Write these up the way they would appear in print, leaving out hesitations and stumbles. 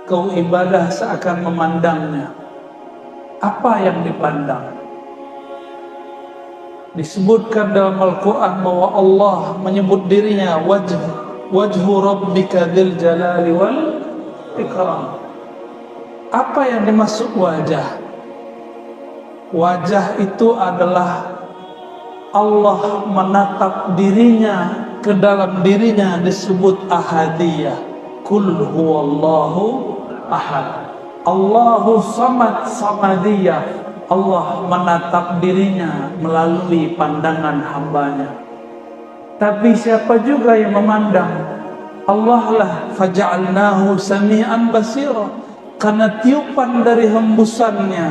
kau ibadah seakan memandangnya. Apa yang dipandang? Disebutkan dalam Al-Quran bahwa Allah menyebut dirinya wajhu rabbika dzil jalali wal ikram. Apa yang dimaksud wajah? Wajah itu adalah Allah menatap dirinya, ke dalam dirinya disebut ahadiyah. Kul huwallahu ahad. Allahu samad samadiyah. Allah menatap dirinya melalui pandangan hambanya. Tapi siapa juga yang memandang? Allah lah, faja'alnahu sami'an basira. Karena tiupan dari hembusannya,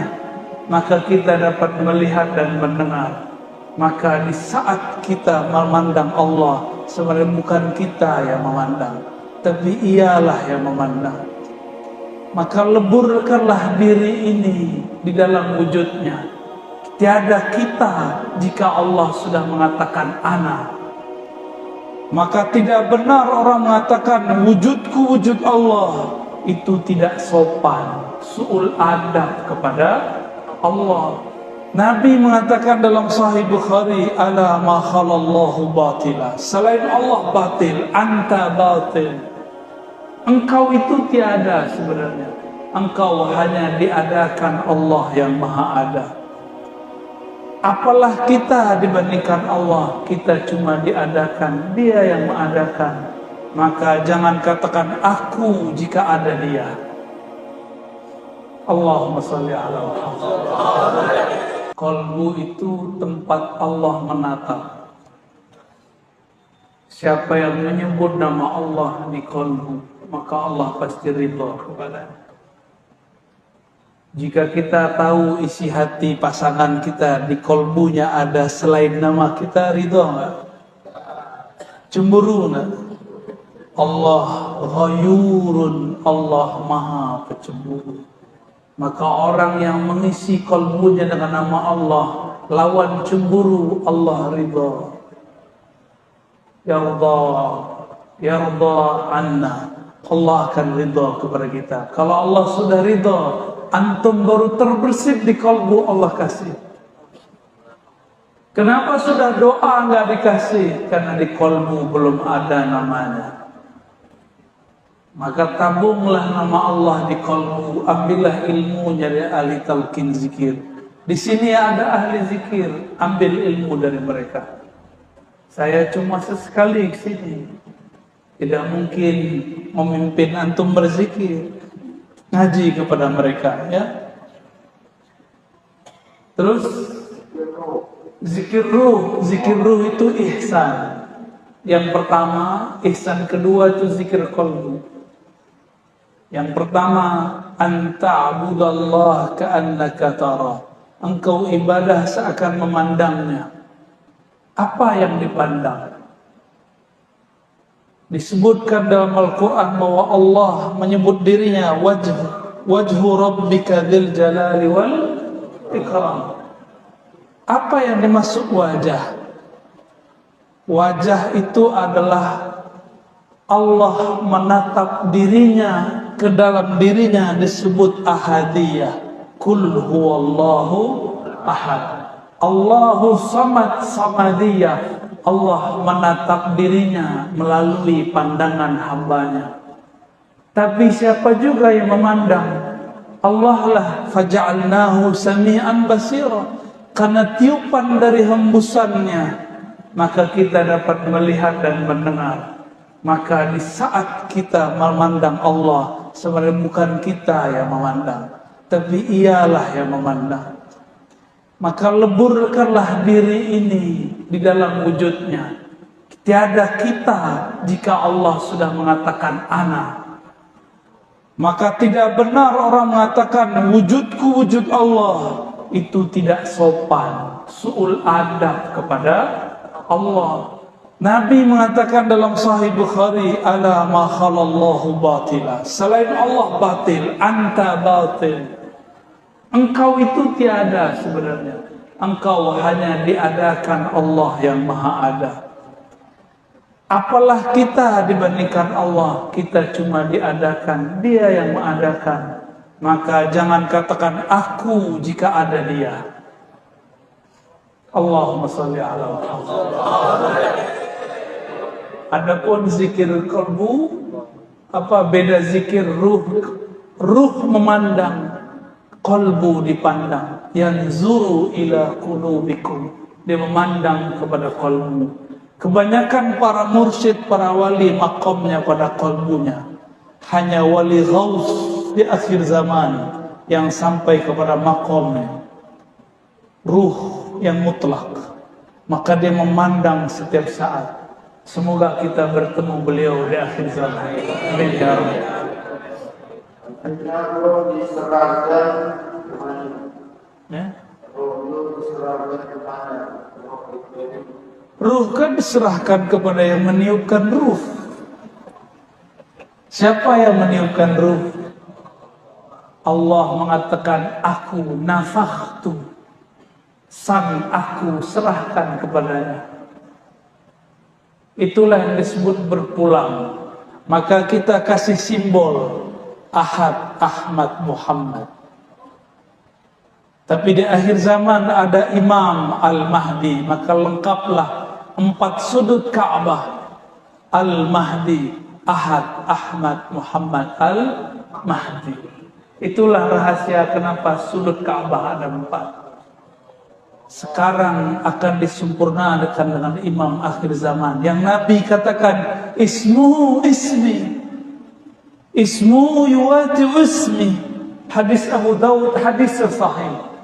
maka kita dapat melihat dan mendengar. Maka di saat kita memandang Allah, sebenarnya bukan kita yang memandang, tapi Ialah yang memandang. Maka leburkanlah diri ini di dalam wujudnya. Tiada kita jika Allah sudah mengatakan ana. Maka tidak benar orang mengatakan wujudku wujud Allah. Itu tidak sopan, su'ul adab kepada Allah. Nabi mengatakan dalam Sahih Bukhari, ala ma khalallahu batila. Selain Allah batil, anta batil. Engkau itu tiada sebenarnya. Engkau hanya diadakan Allah yang maha ada. Apalah kita dibandingkan Allah? Kita cuma diadakan, Dia yang mengadakan. Maka jangan katakan aku jika ada Dia. Allahumma sholli ala Muhammad. Qalbu itu tempat Allah menatap. Siapa yang menyebut nama Allah di qalbu, maka Allah pasti ridha kepadanya. Jika kita tahu isi hati pasangan kita di qalbunya ada selain nama kita, ridha enggak? Cemburu enggak? Allah ghayurun, Allah maha pencemburu. Maka orang yang mengisi qalbunya dengan nama Allah, lawan cemburu, Allah ridha. Yarda anna, Allah akan ridha kepada kita. Kalau Allah sudah ridha, antum baru terbersit di kalbu, Allah kasih. Kenapa sudah doa nggak dikasih? Karena di kalbu belum ada namanya. Maka tabunglah nama Allah di kalbu, ambillah ilmunya dari ahli talqin zikir. Di sini ada ahli zikir, ambil ilmu dari mereka. Saya cuma sesekali ke sini. Tidak mungkin memimpin antum berzikir. Ngaji kepada mereka, ya. Terus zikir ruh itu ihsan. Yang pertama, ihsan kedua itu zikir qalbu. Yang pertama, anta'budallah ka'annaka tara. Engkau ibadah seakan memandangnya. Apa yang dipandang? Disebutkan dalam Al-Quran bahwa Allah menyebut dirinya wajhu rabbika dzil jalali wal ikram. Apa yang dimaksud wajah? Wajah itu adalah Allah menatap dirinya, ke dalam dirinya disebut ahadiyah. Kul huwallahu ahad. Allahu samad samadiyah. Allah menatap dirinya melalui pandangan hambanya. Tapi siapa juga yang memandang? Allah lah, faja'alnahu sami'an basira. Karena tiupan dari hembusannya, maka kita dapat melihat dan mendengar. Maka di saat kita memandang Allah, sebenarnya bukan kita yang memandang, tapi Ialah yang memandang. Maka leburkanlah diri ini di dalam wujudnya. Tiada kita jika Allah sudah mengatakan ana. Maka tidak benar orang mengatakan wujudku wujud Allah. Itu tidak sopan, su'ul adab kepada Allah. Nabi mengatakan dalam Sahih Bukhari, ala ma khalallahu batila. Selain Allah batil, anta batil. Engkau itu tiada sebenarnya. Engkau hanya diadakan Allah yang maha ada. Apalah kita dibandingkan Allah? Kita cuma diadakan, Dia yang mengadakan. Maka jangan katakan aku jika ada Dia. Allahumma sholli ala Muhammad. Adapun zikir kalbu, apa beda zikir ruh? Ruh memandang, kalbu dipandang. Yanzuru ila qulubikum, dia memandang kepada kalbu. Kebanyakan para mursyid, para wali makamnya pada kalbunya. Hanya wali ghaus di akhir zaman yang sampai kepada makamnya ruh yang mutlak, maka dia memandang setiap saat. Semoga kita bertemu beliau di akhir zaman. Amin ya Rabbal. Diserahkan Ya? Ruh kan diserahkan kepada yang meniupkan ruh. Siapa yang meniupkan ruh? Allah mengatakan, aku nafakhtu, sang aku serahkan kepadanya. Itulah yang disebut berpulang. Maka kita kasih simbol Ahad, Ahmad, Muhammad. Tapi di akhir zaman ada Imam Al-Mahdi, maka lengkaplah 4 sudut Ka'bah. Al-Mahdi, Ahad, Ahmad, Muhammad, Al-Mahdi. Itulah rahasia kenapa sudut Ka'bah ada 4. Sekarang akan disempurnakan dengan Imam akhir zaman yang Nabi katakan, ismuhu ismi, ismuhu yuwati ismi. Hadis Abu Dawud, hadis sahih.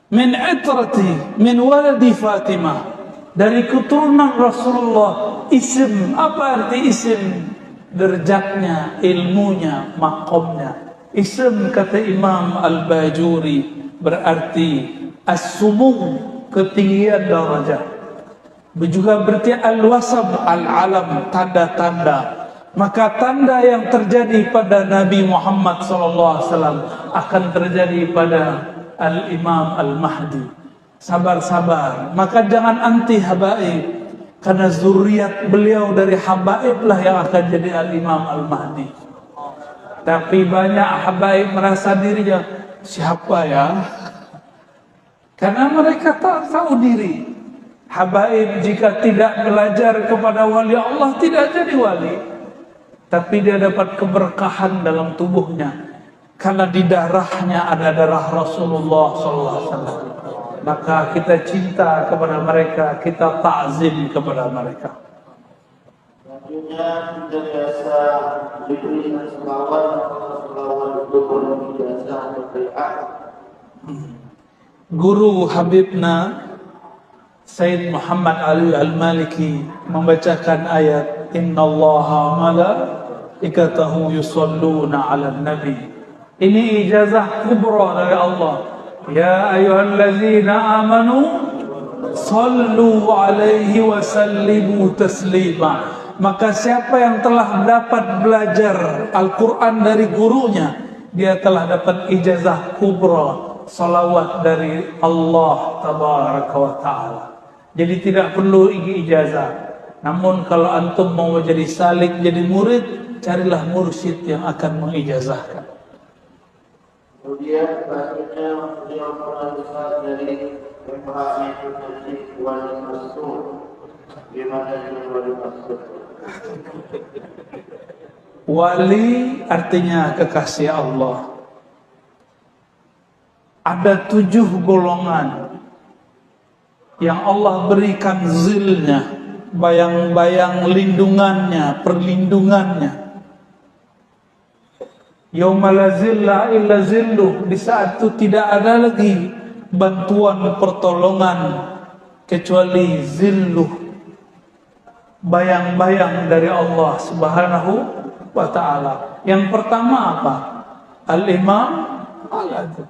Min itrati, min waladi Fatimah, dari keturunan Rasulullah. Isim, apa arti isim? Derajatnya, ilmunya, makomnya. Isim kata Imam Al-Bajuri berarti as-sumu, ketinggian darajat. Juga berarti al-wasab, al-alam, tanda-tanda. Maka tanda yang terjadi pada Nabi Muhammad SAW akan terjadi pada Al-Imam Al-Mahdi. Sabar-sabar. Maka jangan anti habaib, karena zuriat beliau dari habaib lah yang akan jadi Al-Imam Al-Mahdi. Tapi banyak habaib merasa dirinya, siapa ya? Karena mereka tak tahu diri. Habaib jika tidak belajar kepada wali Allah tidak jadi wali. Tapi dia dapat keberkahan dalam tubuhnya, karena di darahnya ada darah Rasulullah SAW. Maka kita cinta kepada mereka, kita ta'zim kepada mereka. Selanjutnya kita biasa diberikan selawat untuk biasa berdoa. Guru Habibna Sayyid Muhammad Ali Al-Maliki membacakan ayat innallaha malaikatahu yusalluna 'alan nabi. Ini ijazah kubra dari Allah. Ya ayyuhallazina amanu sallu 'alaihi wa sallimu taslima. Maka siapa yang telah dapat belajar Al-Qur'an dari gurunya, dia telah dapat ijazah kubra, salawat dari Allah tabaraka wa ta'ala. Jadi tidak perlu ijazah. Namun kalau antum mau jadi salik, jadi murid, carilah mursyid yang akan mengijazahkan. Kemudian selanjutnya beliau pernah besar dari pemahaman Syekh Wali Mas'ud. Gimana dengan Wali Mas'ud? Wali artinya kekasih Allah. Ada 7 golongan yang Allah berikan zilnya, bayang-bayang lindungannya, perlindungannya. Yauma la zilla illa zilluh, di saat itu tidak ada lagi bantuan pertolongan kecuali zilluh, bayang-bayang dari Allah Subhanahu wa ta'ala. Yang pertama apa? Al-Imam Al-Adil.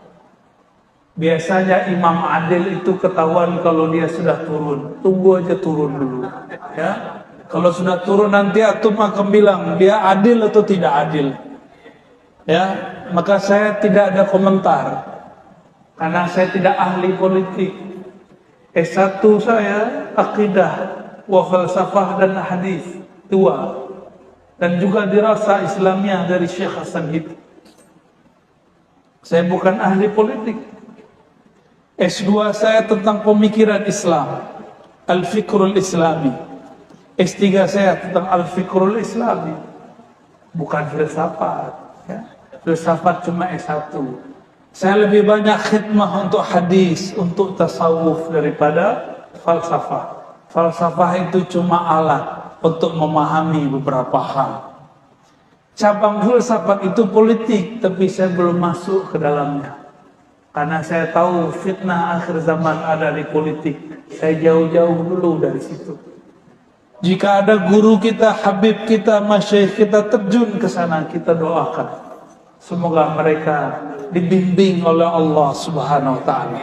Biasanya imam adil itu ketahuan kalau dia sudah turun. Tunggu aja turun dulu, ya. Kalau sudah turun nanti antum akan bilang dia adil atau tidak adil. Ya, maka saya tidak ada komentar karena saya tidak ahli politik. S1 saya akidah, wa falsafah dan hadis, 2. Dan juga dirasa Islamiyah dari Syekh Hasan Hid. Saya bukan ahli politik. S2 saya tentang pemikiran Islam, Al-Fikrul Islami. S3 saya tentang Al-Fikrul Islami, bukan filsafat ya. Filsafat cuma S1. Saya lebih banyak khidmah untuk hadis, untuk tasawuf daripada falsafah. Falsafah itu cuma alat untuk memahami beberapa hal. Cabang filsafat itu politik, tapi saya belum masuk ke dalamnya. Karena saya tahu fitnah akhir zaman ada di politik. Saya jauh-jauh dulu dari situ. Jika ada guru kita, habib kita, masyayikh kita terjun ke sana, kita doakan. Semoga mereka dibimbing oleh Allah Subhanahu wa taala.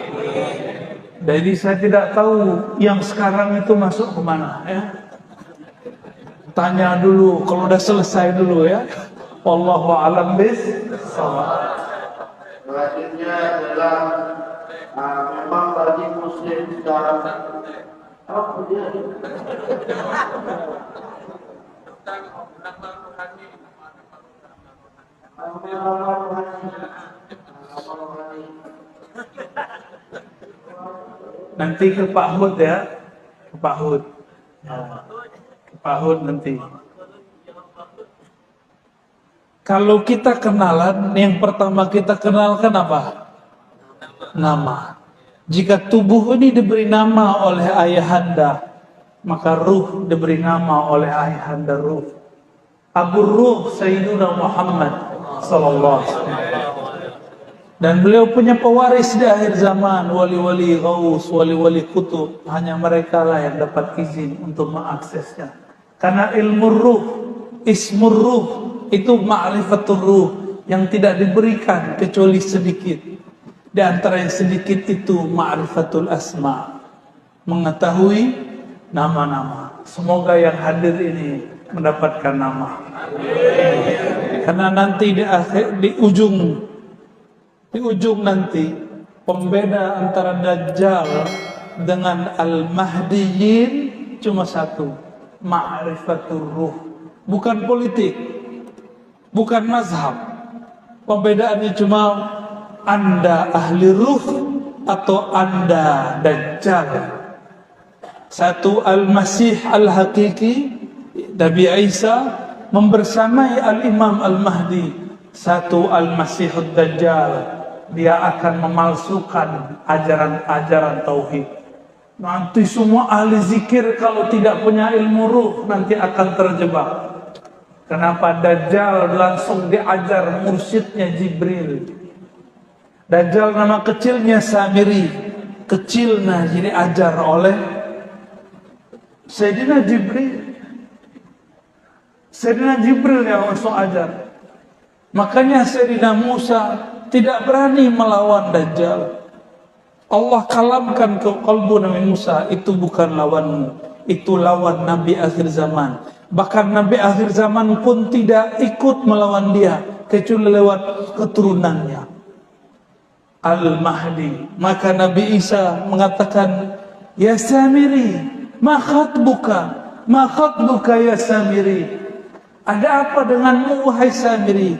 Jadi saya tidak tahu yang sekarang itu masuk kemana ya. Tanya dulu, kalau udah selesai dulu ya. Wallahu a'lam bis-shawab. Selanjutnya adalah memang bagi muslim sekarang apa dia? Nanti ke Pak Hud ya, ke Pak Hud. Ke Pak Hud nanti. Kalau kita kenalan, yang pertama kita kenalkan apa? Nama. Jika tubuh ini diberi nama oleh ayahanda, maka ruh diberi nama oleh ayahanda ruh. Abu Ruh Sayyiduna Muhammad sallallahu alaihi wasallam. Dan beliau punya pewaris di akhir zaman, wali-wali ghaus, wali-wali kutub. Hanya mereka lah yang dapat izin untuk mengaksesnya. Karena ilmu ruh, ismur ruh, itu ma'rifatul ruh yang tidak diberikan kecuali sedikit. Di antara yang sedikit itu ma'rifatul asma, mengetahui nama-nama. Semoga yang hadir ini mendapatkan nama. Karena nanti di ujung nanti pembeda antara Dajjal dengan Al-Mahdiyin cuma satu, ma'rifatul ruh. Bukan politik, bukan mazhab. Pembedaannya cuma Anda ahli ruh atau Anda Dajjal. Satu Al-Masih Al-Hakiki, Nabi Isa membersamai Al-Imam Al-Mahdi. Satu Al-Masihud Dajjal, dia akan memalsukan ajaran-ajaran tauhid. Nanti semua ahli zikir kalau tidak punya ilmu ruh nanti akan terjebak. Kenapa? Dajjal langsung diajar mursyidnya Jibril. Dajjal nama kecilnya Samiri, kecilnya jadi ajar oleh Sayyidina Jibril. Sayyidina Jibril yang langsung ajar. Makanya Sayyidina Musa tidak berani melawan Dajjal. Allah kalamkan ke kalbu Nabi Musa, itu bukan lawanmu, itu lawan Nabi akhir zaman. Bahkan Nabi akhir zaman pun tidak ikut melawan dia kecuali lewat keturunannya Al-Mahdi. Maka Nabi Isa mengatakan, ya Samiri, ma khatbuka ya Samiri, ada apa denganmu wahai Samiri?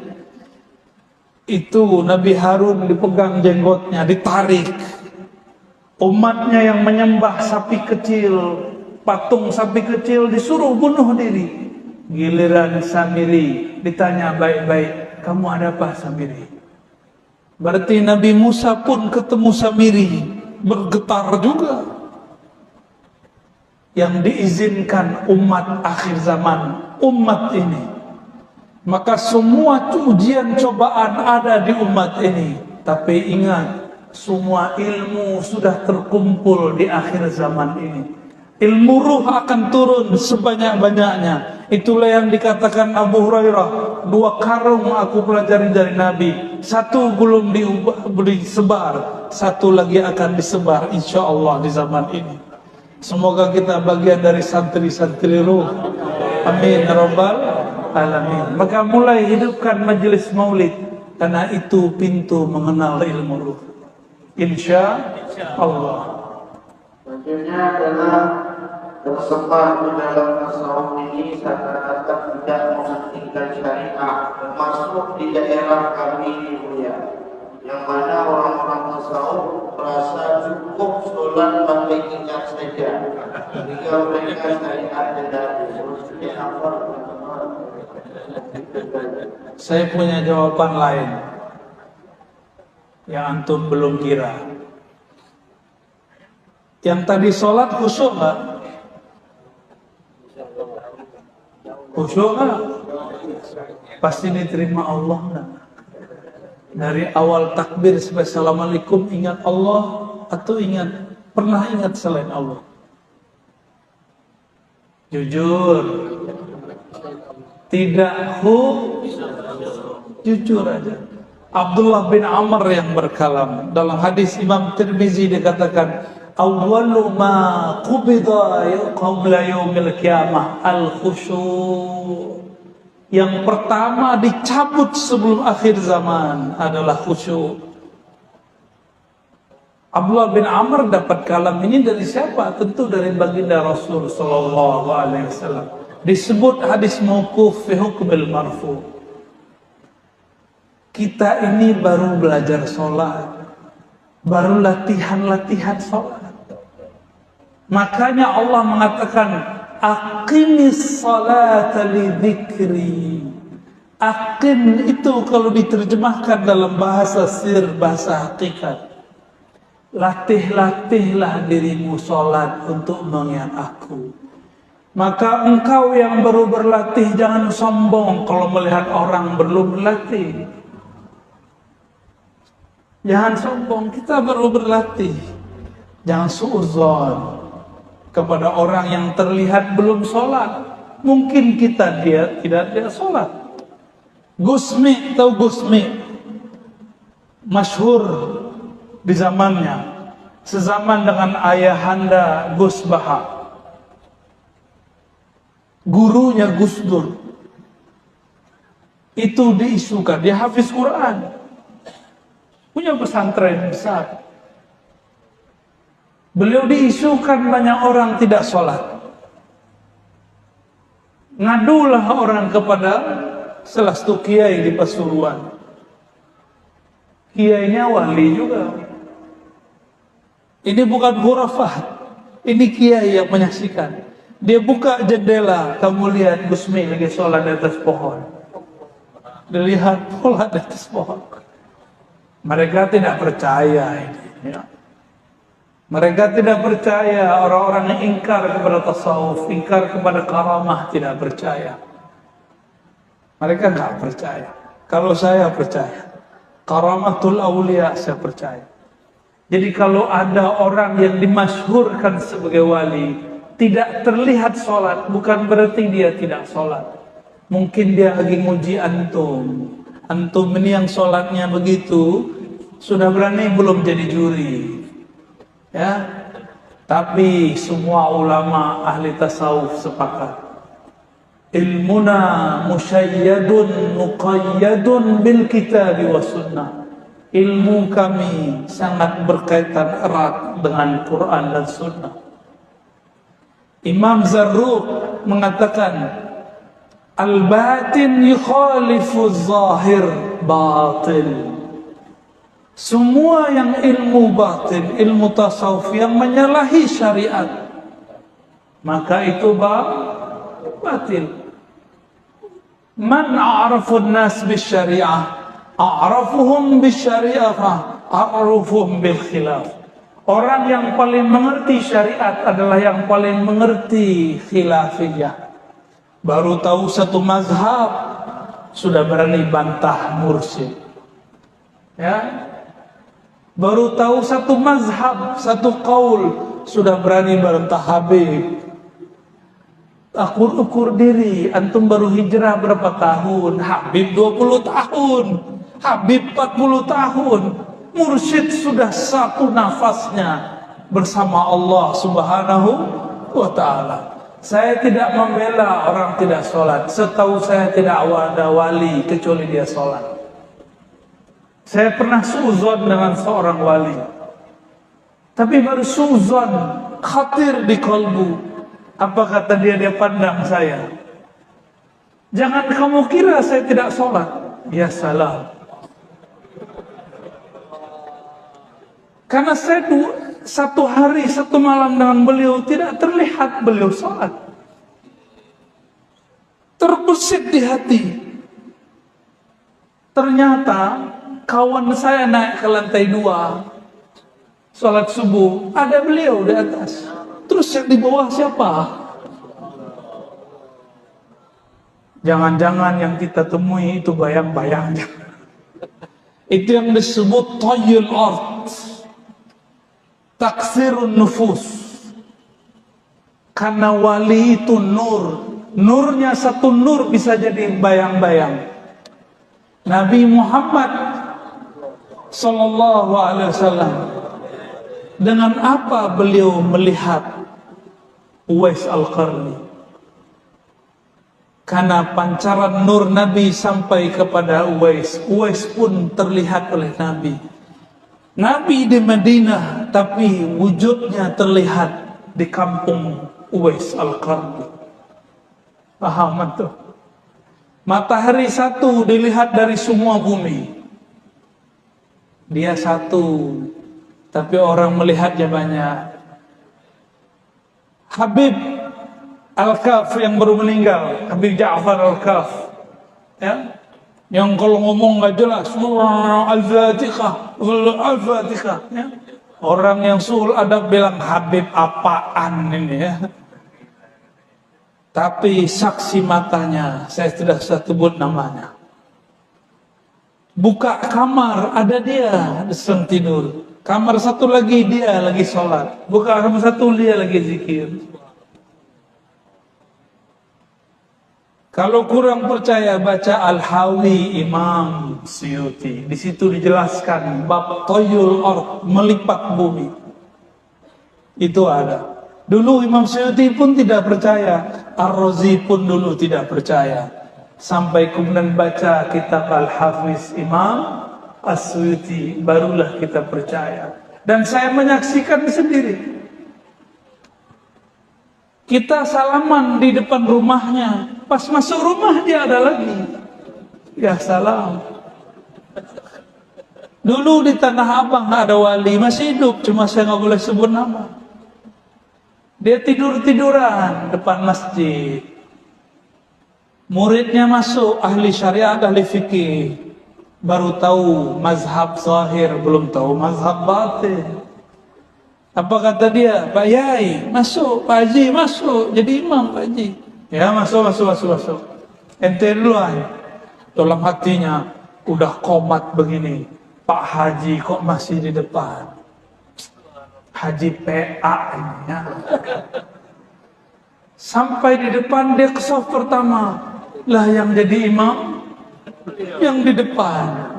Itu Nabi Harun dipegang jenggotnya, ditarik. Umatnya yang menyembah sapi kecil, patung sapi kecil, disuruh bunuh diri. Giliran Samiri ditanya baik-baik, kamu ada apa Samiri? Berarti Nabi Musa pun ketemu Samiri, bergetar juga. Yang diizinkan umat akhir zaman, umat ini. Maka semua ujian cobaan ada di umat ini. Tapi ingat, semua ilmu sudah terkumpul di akhir zaman ini. Ilmu ruh akan turun sebanyak-banyaknya. Itulah yang dikatakan Abu Hurairah, 2 karung aku pelajari dari Nabi. 1 belum disebar, 1 lagi akan disebar insya Allah di zaman ini. Semoga kita bagian dari santri-santri ruh. Amin ya rabbal alamin. Maka mulai hidupkan majelis maulid, karena itu pintu mengenal ilmu ruh. Insya Allah. Selanjutnya adalah tersebar di dalam tasawuf ini seakan-akan tidak mementingkan syariah, masuk di daerah kami ini mulia, yang mana orang-orang tasawuf merasa cukup sholat pakai ingat saja, jika mereka syariat tidak diurusnya apa. Saya punya jawaban lain yang antum belum kira. Yang tadi sholat khusyuk nggak? Khusyuk nggak? Pasti diterima Allah nggak? Dari awal takbir sampai assalamualaikum ingat Allah atau pernah ingat selain Allah? Jujur. Tidak jujur aja. Abdullah bin Amr yang berkalam dalam hadis Imam Tirmizi dikatakan awwalu ma qubida qabla yaumil qiyamah al-khusyu'. Yang pertama dicabut sebelum akhir zaman adalah khusyuk. Abdullah bin Amr dapat kalam ini dari siapa? Tentu dari baginda Rasul sallallahu alaihi wasallam. Disebut hadis mauquf fi hukmil marfu. Kita ini baru belajar sholat, baru latihan sholat. Makanya Allah mengatakan aqimis salata li dzikri. Aqim itu kalau diterjemahkan dalam bahasa sir, bahasa hakikat, latihlah dirimu sholat untuk mengingat aku. Maka engkau yang baru berlatih jangan sombong kalau melihat orang belum berlatih. Jangan sombong, kita baru berlatih. Jangan suudzon kepada orang yang terlihat belum sholat. Mungkin dia tidak sholat. Gusmi, tahu Gusmi? Masyhur di zamannya. Sezaman dengan ayahanda Gus Baha. Gurunya Gus Dur. Itu diisukan, dia hafiz Quran. Punya pesantren besar. Beliau diisukan banyak orang tidak sholat. Ngadulah orang kepada salah satu kiai di Pasuruan. Kiainya wali juga. Ini bukan khurafat. Ini kiai yang menyaksikan. Dia buka jendela, kamu lihat Gusmi lagi sholat di atas pohon. Dilihat sholat di atas pohon. Mereka tidak percaya ini. Ya. Mereka tidak percaya, orang-orang yang ingkar kepada tasawuf, ingkar kepada karamah tidak percaya. Mereka nggak percaya. Kalau saya percaya, karamatul aulia saya percaya. Jadi kalau ada orang yang dimasyhurkan sebagai wali, tidak terlihat sholat, bukan berarti dia tidak sholat. Mungkin dia lagi nguji antum. Antum ini yang sholatnya begitu, sudah berani belum jadi juri. Ya, tapi semua ulama ahli tasawuf sepakat. Ilmuna musyayyadun muqayyadun bil kitab wa sunnah. Ilmu kami sangat berkaitan erat dengan Quran dan sunnah. Imam Zarruq mengatakan al-batin yukhalifu zahir batil. Semua yang ilmu batin, ilmu tasawuf yang menyalahi syariat, maka itu batil. Man a'rafun nas bisyariah, a'rafuhum bisyariah, a'rafuhum bil khilaf. Orang yang paling mengerti syariat adalah yang paling mengerti khilafiyah. Baru tahu satu mazhab, sudah berani bantah mursyid. Ya, baru tahu satu mazhab, satu qaul, sudah berani bantah Habib. Ukur diri, antum baru hijrah berapa tahun? Habib 20 tahun, Habib 40 tahun. Mursyid sudah satu nafasnya bersama Allah Subhanahu wa ta'ala. Saya tidak membela orang tidak sholat. Setahu saya tidak ada wali kecuali dia sholat. Saya pernah suuzon dengan seorang wali. Tapi baru suuzon, khatir di kalbu. Apa kata dia? Dia pandang saya. Jangan kamu kira saya tidak sholat. Ya salam. Karena saya satu hari, satu malam dengan beliau, tidak terlihat beliau sholat. Terbesit di hati. Ternyata kawan saya naik ke lantai 2, sholat subuh, ada beliau di atas. Terus yang di bawah siapa? Jangan-jangan yang kita temui itu bayang-bayang. Itu yang disebut tayyul ard, taksirun nufus. Karena wali itu nur. Nurnya satu nur bisa jadi bayang-bayang. Nabi Muhammad Sallallahu Alaihi Wasallam, dengan apa beliau melihat Uwais Al-Qarni? Karena pancaran nur Nabi sampai kepada Uwais. Uwais pun terlihat oleh Nabi. Nabi di Madinah, tapi wujudnya terlihat di kampung Uwais Al-Qarni. Paham itu? Matahari satu dilihat dari semua bumi. Dia satu, tapi orang melihatnya banyak. Habib Al-Kaf yang baru meninggal, Habib Ja'far Al-Kaf, ya, yang kalau ngomong nggak jelas, Al-Fatihah, Al-Fatihah, ya. Orang yang suul adab bilang Habib apaan ini, ya. Tapi saksi matanya, saya tidak bisa sebut namanya. Buka kamar, ada dia sedang tidur. Kamar satu lagi dia lagi sholat. Buka kamar satu dia lagi zikir. Kalau kurang percaya, baca Al-Hawi Imam Suyuti. Di situ dijelaskan bab toyul ard, melipat bumi. Itu ada. Dulu Imam Suyuti pun tidak percaya, Ar-Razi pun dulu tidak percaya. Sampai kemudian baca kitab Al-Hafiz Imam As-Suyuti, barulah kita percaya. Dan saya menyaksikan sendiri. Kita salaman di depan rumahnya, pas masuk rumah dia ada lagi. Ya salam. Dulu di Tanah Abang ada wali, masih hidup, cuma saya nggak boleh sebut nama. Dia tidur-tiduran depan masjid. Muridnya masuk, ahli syariat, ahli fikih. Baru tahu mazhab zahir, belum tahu mazhab batin. Apa kata dia? Pak Yai, masuk. Pak Haji, masuk. Jadi imam Pak Haji. Ya, masuk. Ente duluan. Dalam hatinya, udah komat begini. Pak Haji kok masih di depan? Haji PA ini, ya. Sampai di depan dia ke saf pertama. Lah yang jadi imam yang di depan.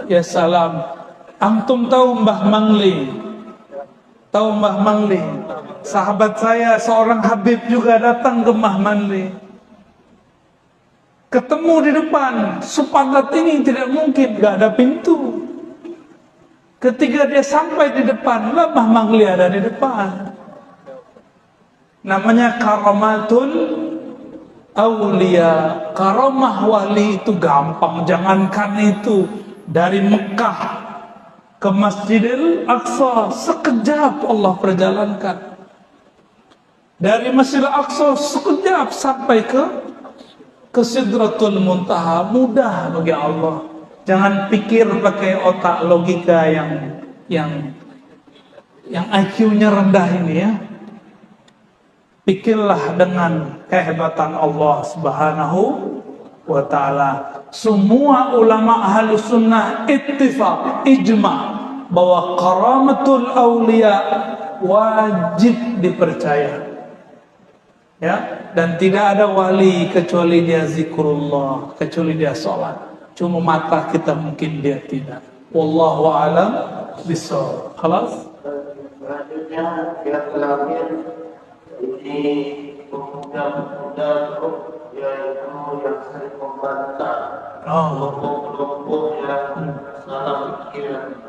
Ya salam. Antum tahu Mbah Mangli? Tahu Mbah Mangli? Sahabat saya seorang Habib juga datang ke Mbah Mangli. Ketemu di depan. Sepakat ini tidak mungkin, gak ada pintu. Ketika dia sampai di depan, lah Mbah Mangli ada di depan. Namanya karamatul aulia. Karamah wali itu gampang. Jangankan itu, dari Mekah ke Masjidil Aqsa sekejap Allah perjalankan. Dari Masjidil Aqsa sekejap sampai ke Sidratul Muntaha. Mudah bagi Allah. Jangan pikir pakai otak logika yang IQ-nya rendah ini, ya. Pikirlah dengan kehebatan Allah Subhanahu wa ta'ala. Semua ulama ahli sunnah ittifaq, ijma' bahwa karamatul awliya wajib dipercaya, ya. Dan tidak ada wali kecuali dia zikrullah, kecuali dia sholat. Cuma mata kita mungkin dia tidak. Wallahu a'lam bishawab. Khalas? Selanjutnya yang terakhir ini pemuda-pemuda yaitu yang sering membantah kelompok-kelompok yang salah pikiran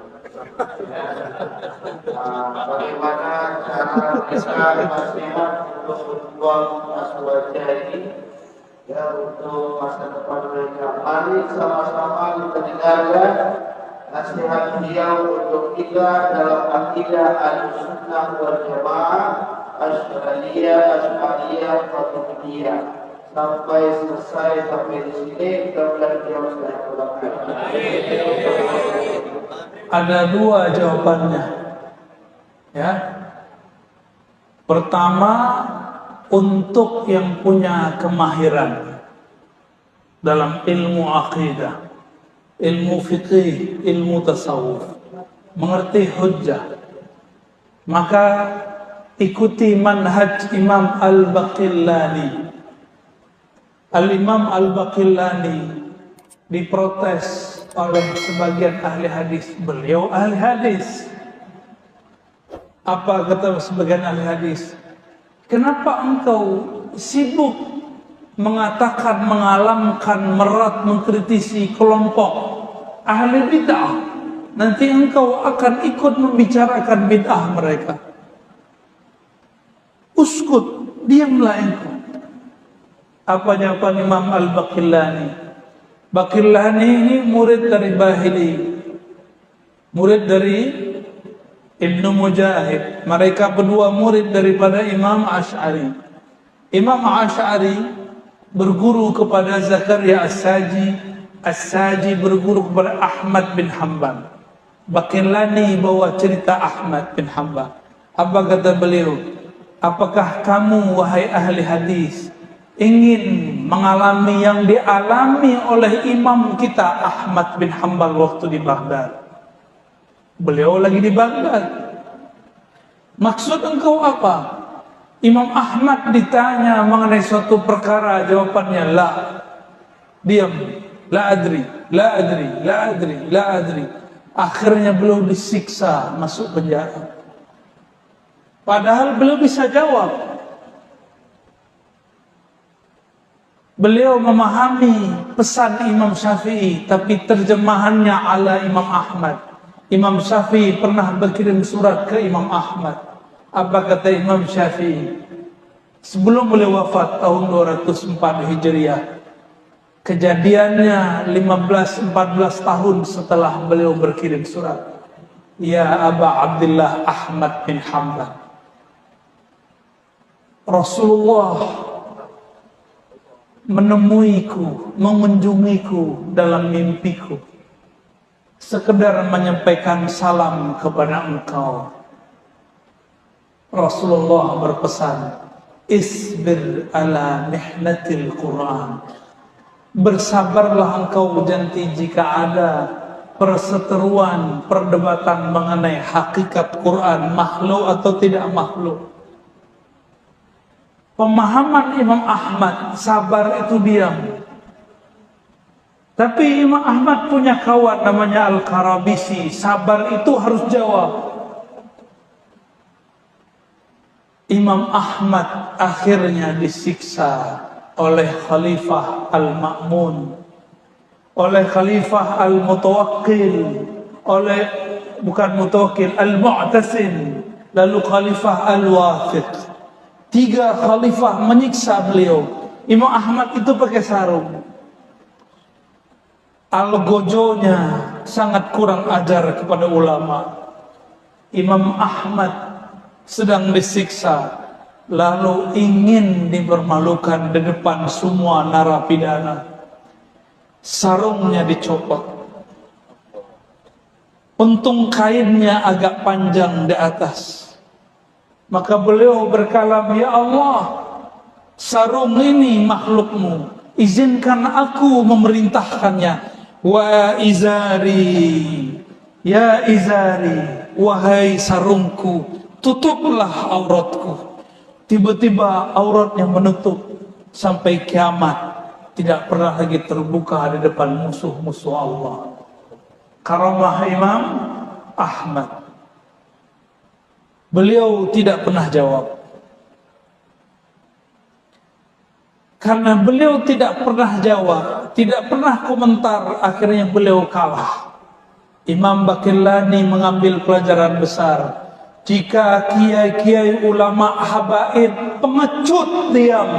Bagaimana cara kita nasihat untuk berjuang aswaja ini ya untuk masa depan mereka. Mari sama-sama kita dengarkan nasihat beliau untuk kita dalam akidah Ahlussunnah wal Jamaah, Asy'ariyah, Maturidiyah. Sampai selesai sampai di sini, mudah-mudahan beliau sudah pulang. Ada dua jawabannya. Ya. Pertama, untuk yang punya kemahiran dalam ilmu akidah, ilmu fikih, ilmu tasawuf, mengerti hujjah, maka ikuti manhaj Imam Al-Baqillani. Al-Imam Al-Baqillani diprotes oleh sebagian ahli hadis. Beliau ahli hadis. Apa kata sebagian ahli hadis? Kenapa engkau sibuk mengatakan, mengalamkan, merat, mengkritisi kelompok ahli bid'ah? Nanti engkau akan ikut membicarakan bid'ah mereka. Uskut, diamlah engkau. Apa jawaban Imam Al-Baqillani? Baqillani ini murid dari Bahili, murid dari Ibnu Mujahid. Mereka berdua murid daripada Imam Asy'ari. Imam Asy'ari berguru kepada Zakaria As-Saji. As-Saji berguru kepada Ahmad bin Hanbal. Baqillani bawa cerita Ahmad bin Hanbal. Apa kata beliau? Apakah kamu wahai ahli hadis ingin mengalami yang dialami oleh imam kita Ahmad bin Hanbal waktu di Baghdad? Beliau lagi di Baghdad. Maksud engkau apa? Imam Ahmad ditanya mengenai suatu perkara, jawabannya la. Diam. La adri, la adri, la adri, la adri. Akhirnya beliau disiksa, masuk penjara. Padahal beliau bisa jawab. Beliau memahami pesan Imam Syafi'i, tapi terjemahannya ala Imam Ahmad. Imam Syafi'i pernah berkirim surat ke Imam Ahmad. Apa kata Imam Syafi'i? Sebelum beliau wafat tahun 204 Hijriah. Kejadiannya 15-14 tahun setelah beliau berkirim surat. Ya Aba Abdullah Ahmad bin Hanbal, Rasulullah menemuiku, mengunjungiku dalam mimpiku, sekedar menyampaikan salam kepada engkau. Rasulullah berpesan, isbir ala mihnatil Quran. Bersabarlah engkau janti jika ada perseteruan, perdebatan mengenai hakikat Quran, makhluk atau tidak makhluk. Pemahaman Imam Ahmad, sabar itu diam. Tapi Imam Ahmad punya kawan namanya Al-Karabisi, sabar itu harus jawab. Imam Ahmad akhirnya disiksa oleh Khalifah Al-Ma'mun, oleh Khalifah Al-Mutawakkil, oleh Al-Mu'tasim, lalu Khalifah Al-Wathiq. 3 khalifah menyiksa beliau. Imam Ahmad itu pakai sarung. Algojonya sangat kurang ajar kepada ulama. Imam Ahmad sedang disiksa, lalu ingin dipermalukan di depan semua narapidana. Sarungnya dicopot. Untung kainnya agak panjang di atas. Maka beliau berkalam, ya Allah, sarung ini makhlukmu, izinkan aku memerintahkannya. Wa izari, ya izari, wahai sarungku, tutuplah auratku. Tiba-tiba auratnya menutup sampai kiamat, tidak pernah lagi terbuka di depan musuh-musuh Allah. Karamah Imam Ahmad. Beliau tidak pernah jawab. Karena beliau tidak pernah jawab, tidak pernah komentar, akhirnya beliau kalah. Imam Baqillani mengambil pelajaran besar. Jika kiai-kiai ulama habaib pengecut diam,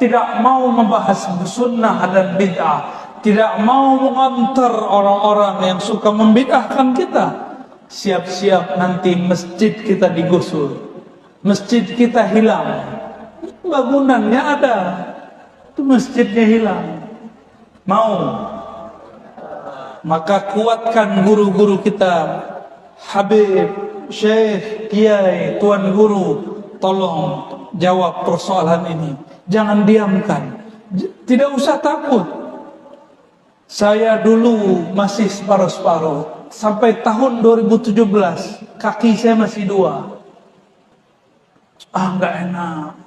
tidak mau membahas sunnah dan bid'ah, tidak mau mengantar orang-orang yang suka membid'ahkan kita, siap-siap nanti masjid kita digusur, masjid kita hilang, bangunannya ada, itu masjidnya hilang. Mau? Maka kuatkan guru-guru kita, Habib, Syekh, Kiai, Tuan Guru, tolong jawab persoalan ini. Jangan diamkan. Tidak usah takut. Saya dulu masih separuh-separuh. Sampai tahun 2017, kaki saya masih 2. Enggak enak.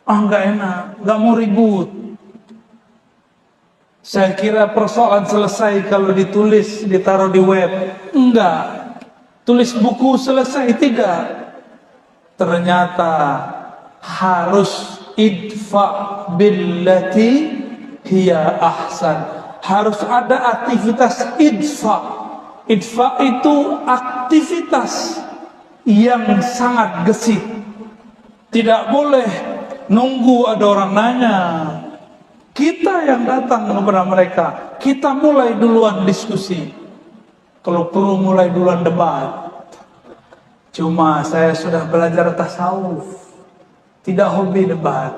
Enggak enak. Enggak mau ribut. Saya kira persoalan selesai kalau ditulis, ditaruh di web. Enggak. Tulis buku selesai, tidak. Ternyata harus idfa billati hiya ahsan. Harus ada aktivitas idfa. Idfa itu aktivitas yang sangat gesit. Tidak boleh nunggu ada orang nanya. Kita yang datang kepada mereka, kita mulai duluan diskusi. Kalau perlu mulai duluan debat. Cuma saya sudah belajar tasawuf, tidak hobi debat.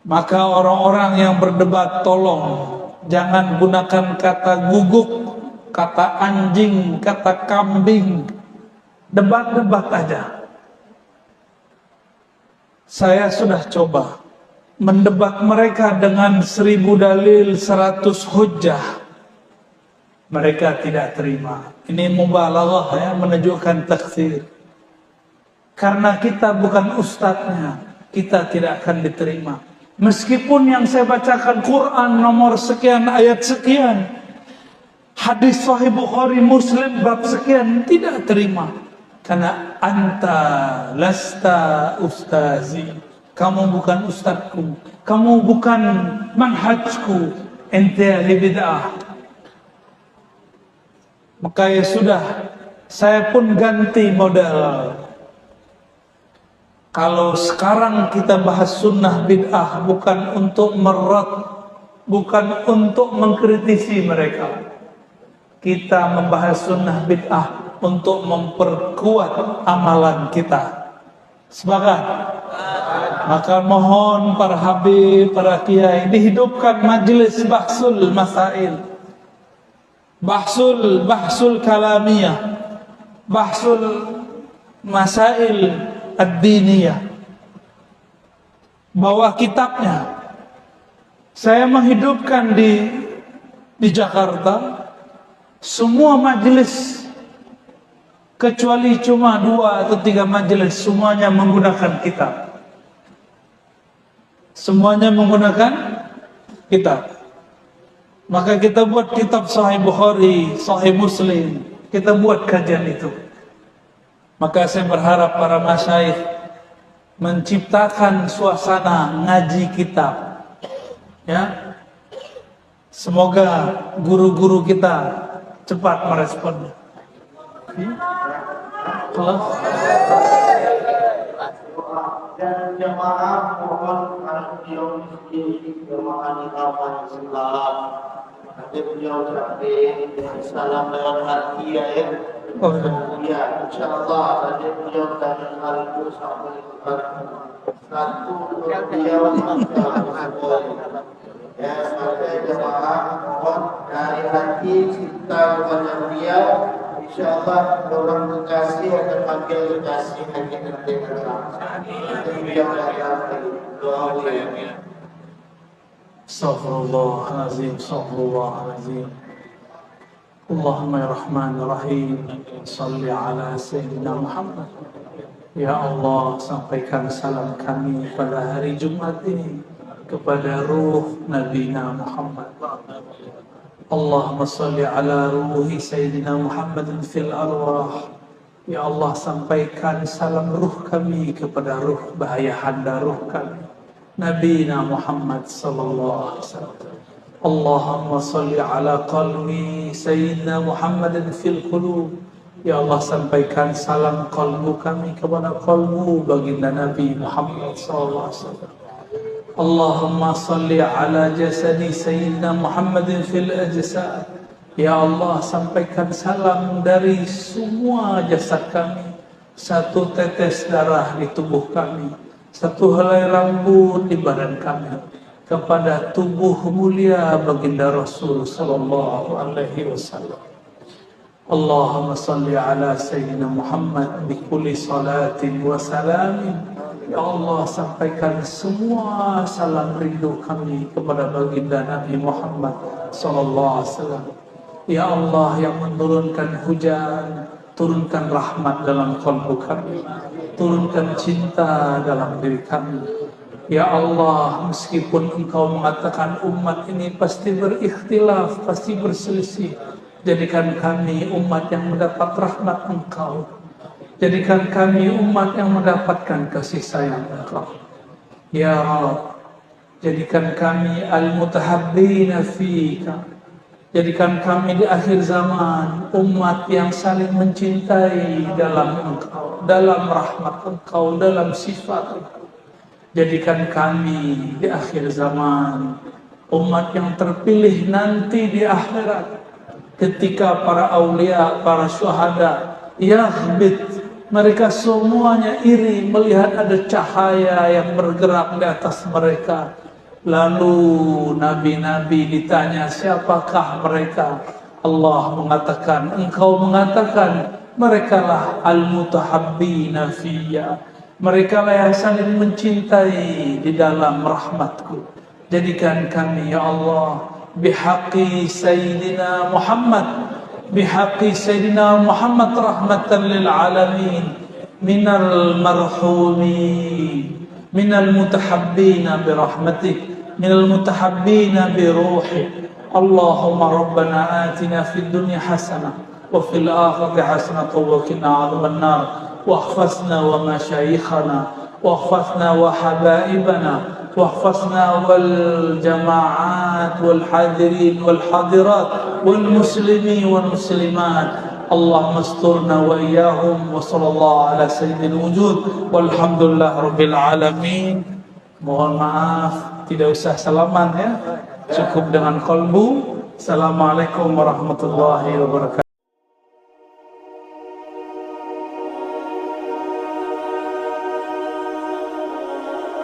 Maka orang-orang yang berdebat tolong jangan gunakan kata guguk, kata anjing, kata kambing. Debat-debat aja. Saya sudah coba mendebat mereka dengan 1000 dalil, 100 hujjah. Mereka tidak terima. Ini mubalaghah ya, menunjukkan taksir. Karena kita bukan ustadznya, kita tidak akan diterima. Meskipun yang saya bacakan Quran nomor sekian, ayat sekian, hadis Sahih Bukhari Muslim bab sekian, tidak terima. Karena anta lasta ustazi. Kamu bukan ustadku, kamu bukan manhajku, ente ahli bid'ah. Maka ya sudah, saya pun ganti model. Kalau sekarang kita bahas sunnah bid'ah bukan untuk merat, bukan untuk mengkritisi mereka. Kita membahas sunnah bid'ah untuk memperkuat amalan kita. Sepakat? Maka mohon para habib, para kiai, dihidupkan majelis bahsul masail, bahsul kalamiyah, bahsul masail ad-diniyah. Bawa kitabnya. Saya menghidupkan di Jakarta semua majelis, kecuali cuma 2 atau 3 majelis, semuanya menggunakan kitab. Semuanya menggunakan kitab. Maka kita buat kitab Sahih Bukhari, Sahih Muslim. Kita buat kajian itu. Maka saya berharap para masyayikh menciptakan suasana ngaji kitab. Ya. Semoga guru-guru kita cepat meresponnya. Dan jemaah mohon kalau beliau miskin, jemaah di kawan Islam, nanti beliau ucapin salam dalam hati ya. Ya, insyaallah nanti beliau dari hal itu sampai satu beliau ya, maka jemaah mohon dari hati cinta kepada beliau. InsyaAllah orang kekasih akan panggil kekasih hanya nanti datang. Doa beliau. Astaghfirullahaladzim, astaghfirullahaladzim. Allahumma ya Rahman ya Rahim, salli ala Sayyidina Muhammad. Ya Allah, sampaikan salam kami pada hari Jumat ini kepada ruh Nabi Muhammad. Allahumma salli ala ruhi Sayyidina Muhammadin fil arwah. Ya Allah, sampaikan salam ruh kami kepada ruh bahaya handa ruh kami, Nabi Muhammad sallallahu alaihi wasallam. Allahumma salli ala qalbi Sayyidina Muhammadin fil qulub. Ya Allah, sampaikan salam kalbu kami kepada kalbu baginda Nabi Muhammad SAW. Allahumma salli ala jasadi Sayyidina Muhammadin fil ajsad. Ya Allah, sampaikan salam dari semua jasad kami, satu tetes darah di tubuh kami, satu helai rambut di badan kami, kepada tubuh mulia baginda Rasul sallallahu alaihi wasallam. Allahumma salli ala Sayyidina Muhammad bi kulli salatin wa salamin. Ya Allah, sampaikan semua salam rindu kami kepada baginda Nabi Muhammad sallallahu alaihi wasallam. Ya Allah yang menurunkan hujan, turunkan rahmat dalam kalbu kami, turunkan cinta dalam diri kami. Ya Allah, meskipun Engkau mengatakan umat ini pasti berikhtilaf, pasti berselisih, jadikan kami umat yang mendapat rahmat Engkau. Jadikan kami umat yang mendapatkan kasih sayang Engkau. Ya Rabb, jadikan kami al-mutahabbina fika. Jadikan kami di akhir zaman umat yang saling mencintai dalam Engkau, dalam rahmat Engkau, dalam sifat Engkau. Jadikan kami di akhir zaman umat yang terpilih nanti di akhirat, ketika para aulia, para syuhada yaghbit, mereka semuanya iri melihat ada cahaya yang bergerak di atas mereka. Lalu nabi-nabi ditanya, siapakah mereka? Allah mengatakan, Engkau mengatakan, merekalah al-mutahabbina fiyya. Mereka lah yang saling mencintai di dalam rahmatku. Jadikan kami ya Allah bihaqqi Sayyidina Muhammad, bihaqqi Sayyidina Muhammad rahmatan lil alamin, minal marhumin, minal mutahabbina birahmatik, minal mutahabbina biruhik. Allahumma rabbana atina fid dunya hasanah wa fil akhirati hasanah wa qina adzaban nar. واحفظنا ومشايخنا واحفظنا وحبائبنا واحفظنا والجماعات والحاضرين والحاضرات والمسلمين والمسلمات. اللهم استرنا وإياهم وصلى الله على سيد الوجود والحمد لله رب العالمين. Mohon maaf, tidak usah salaman ya, cukup dengan qalbu. Assalamualaikum warahmatullahi wabarakatuh.